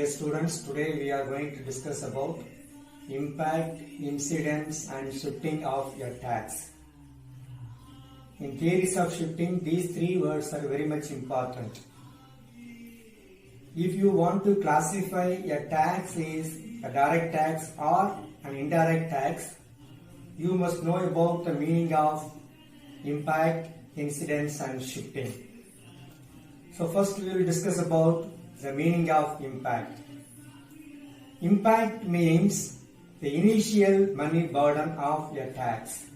Dear students, today we are going to discuss about impact, incidence and shifting of your tax. In theories of shifting, these three words are very much important. If you want to classify a tax as a direct tax or an indirect tax, you must know about the meaning of impact, incidence and shifting. So first we will discuss about the meaning of impact. Impact means the initial money burden of a tax.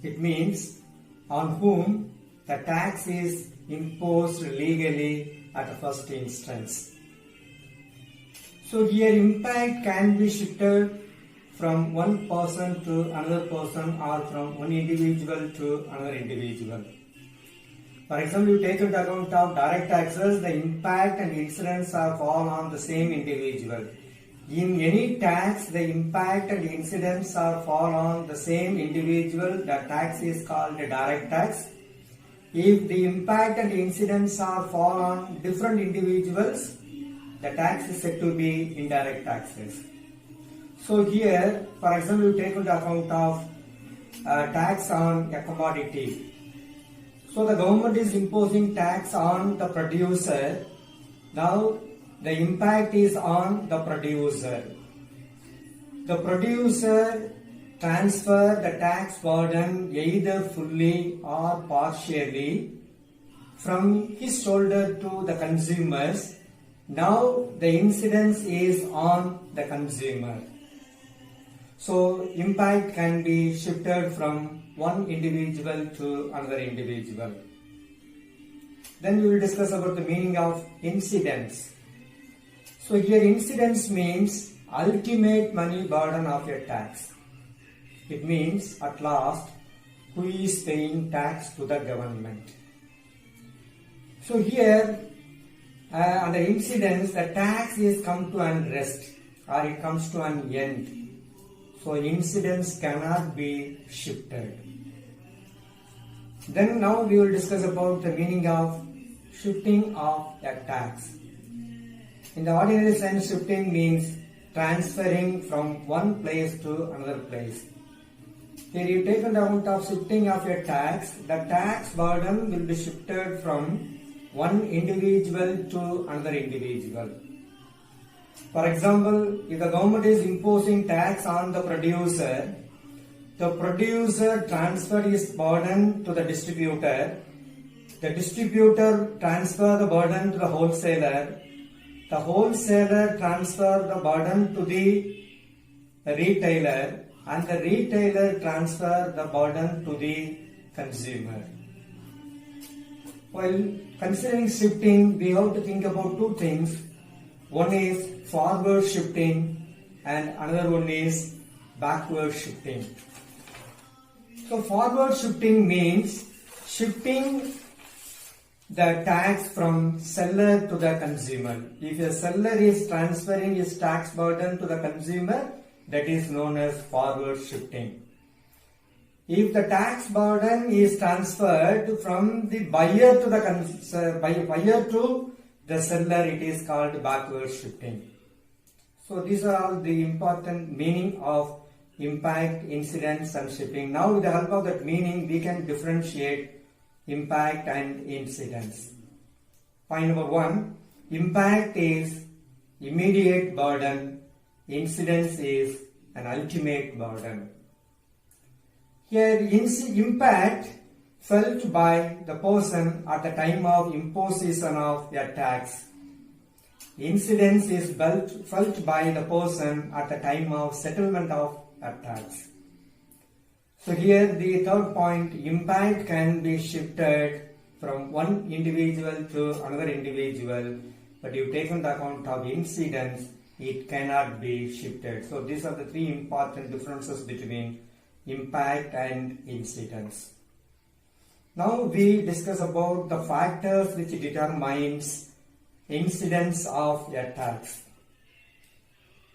It means on whom the tax is imposed legally at the first instance. So here impact can be shifted from one person to another person or from one individual to another individual. For example, you take into account of direct taxes, the impact and incidence are fall on the same individual. In any tax, the impact and incidence are fall on the same individual. The tax is called a direct tax. If the impact and incidence are fall on different individuals, the tax is said to be indirect taxes. So here, for example, you take into account of tax on a commodity. So the government is imposing tax on the producer. Now the impact is on the producer. The producer transfer the tax burden either fully or partially from his shoulder to the consumers. Now the incidence is on the consumer. So impact can be shifted from one individual to another individual. Then we will discuss about the meaning of incidence. So here incidence means ultimate money burden of a tax. It means at last who is paying tax to the government. So here under incidence the tax is come to an rest or it comes to an end. So incidence cannot be shifted. Then now we will discuss about the meaning of shifting of a tax. In the ordinary sense, shifting means transferring from one place to another place. Here you take into account of shifting of a tax, the tax burden will be shifted from one individual to another individual. For example, if the government is imposing tax on the producer transferred his burden to the distributor transfer the burden to the wholesaler transfer the burden to the retailer, and the retailer transfer the burden to the consumer. While considering shifting, we have to think about two things. One is forward shifting and another one is backward shifting. So forward shifting means shifting the tax from seller to the consumer. If a seller is transferring his tax burden to the consumer, that is known as forward shifting. If the tax burden is transferred from the buyer to the seller, it is called backward shifting. So these are all the important meaning of impact, incidence and shifting. Now with the help of that meaning, we can differentiate impact and incidence. Point number one, impact is immediate burden, incidence is an ultimate burden. Here impact felt by the person at the time of imposition of a tax. Incidence is felt by the person at the time of settlement of a tax. So here the third point, impact can be shifted from one individual to another individual, but you take into account of incidence, it cannot be shifted. So these are the three important differences between impact and incidence. Now we discuss about the factors which determines incidence of a tax.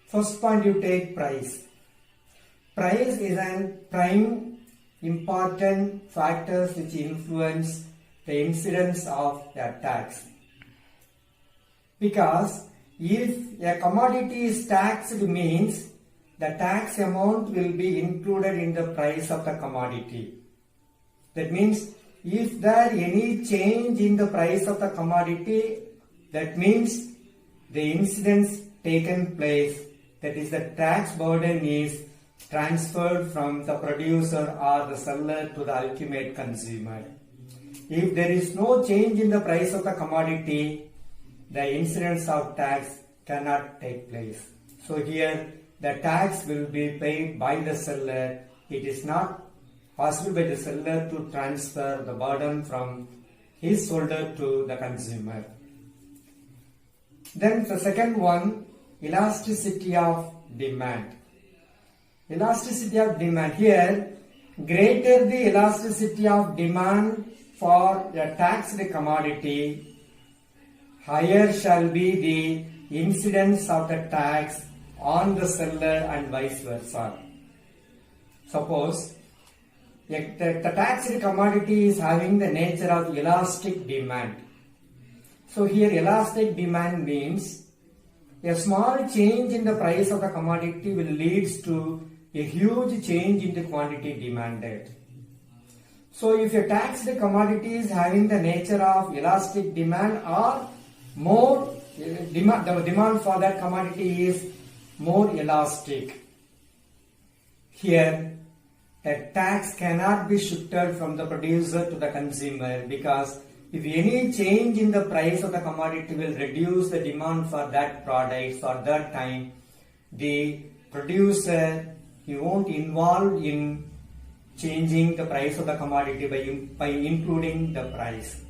First point, you take price. Price is a prime important factors which influence the incidence of a tax. Because If a commodity is taxed means the tax amount will be included in the price of the commodity. That means if there any change in the price of the commodity, that means the incidence taken place, that is the tax burden is transferred from the producer or the seller to the ultimate consumer. If there is no change in the price of the commodity, the incidence of tax cannot take place. So here the tax will be paid by the seller. It is not possible by the seller to transfer the burden from his shoulder to the consumer. Then the second one, elasticity of demand. Elasticity of demand. Here, greater the elasticity of demand for a taxed commodity, higher shall be the incidence of the tax on the seller and vice versa. Suppose the taxed commodity is having the nature of elastic demand. So here elastic demand means a small change in the price of the commodity will lead to a huge change in the quantity demanded. So if a taxed commodity is having the nature of elastic demand or more demand, the demand for that commodity is more elastic. Here the tax cannot be shifted from the producer to the consumer, because if any change in the price of the commodity will reduce the demand for that product for that time, the producer, he won't involve in changing the price of the commodity by including the price.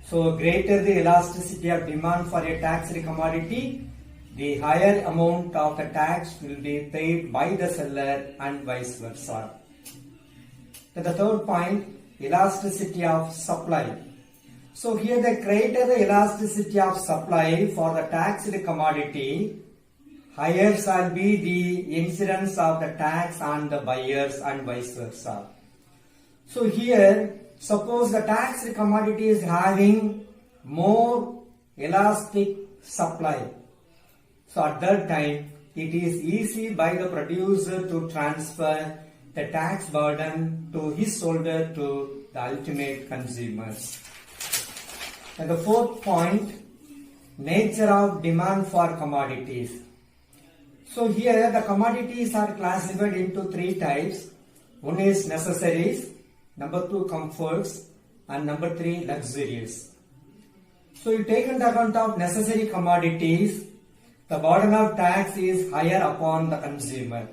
So greater the elasticity of demand for a taxed commodity, the higher amount of the tax will be paid by the seller and vice versa. Then the third point, elasticity of supply. So here the greater the elasticity of supply for the taxed commodity, higher shall be the incidence of the tax on the buyers and vice versa. So here, suppose the taxed commodity is having more elastic supply. So at that time, it is easy by the producer to transfer the tax burden to his shoulder to the ultimate consumers. And the fourth point, nature of demand for commodities. So here the commodities are classified into three types. One is necessaries, number two comforts, and number three luxurious. So you take into account of necessary commodities, the burden of tax is higher upon the consumer,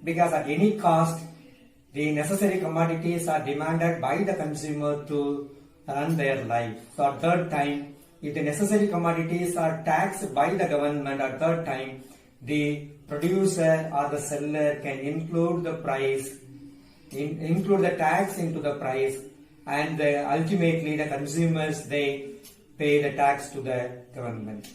because at any cost the necessary commodities are demanded by the consumer to run their life. So at that time, if the necessary commodities are taxed by the government, at that time the producer or the seller can include the price, include the tax into the price, and ultimately the consumers, they pay the tax to the government.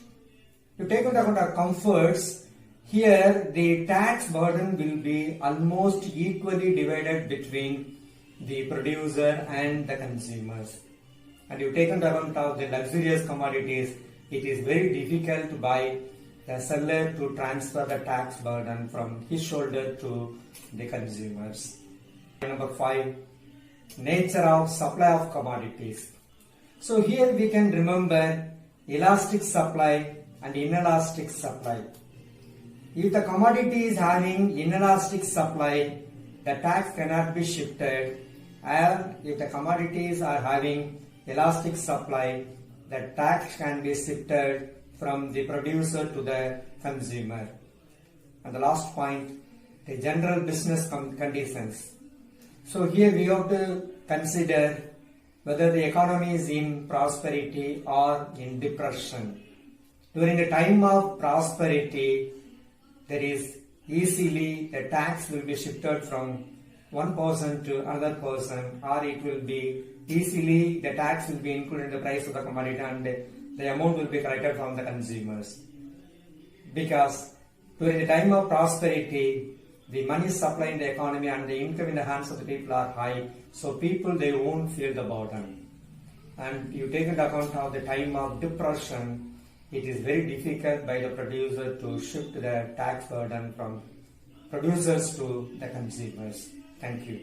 To take into account of comforts, here the tax burden will be almost equally divided between the producer and the consumers. And you take into account of the luxurious commodities, it is very difficult by the seller to transfer the tax burden from his shoulder to the consumers. Number 5, nature of supply of commodities. So here we can remember elastic supply and inelastic supply. If the commodity is having inelastic supply, the tax cannot be shifted, and if the commodities are having elastic supply, the tax can be shifted from the producer to the consumer. And the last point, the general business conditions. So here we have to consider whether the economy is in prosperity or in depression. During the time of prosperity, there is easily the tax will be shifted from one person to another person, or it will be easily the tax will be included in the price of the commodity and the amount will be collected from the consumers. Because during the time of prosperity, the money supply in the economy and the income in the hands of the people are high, so people, they won't feel the burden. And you take into account of the time of depression, it is very difficult by the producer to shift the tax burden from producers to the consumers. Thank you.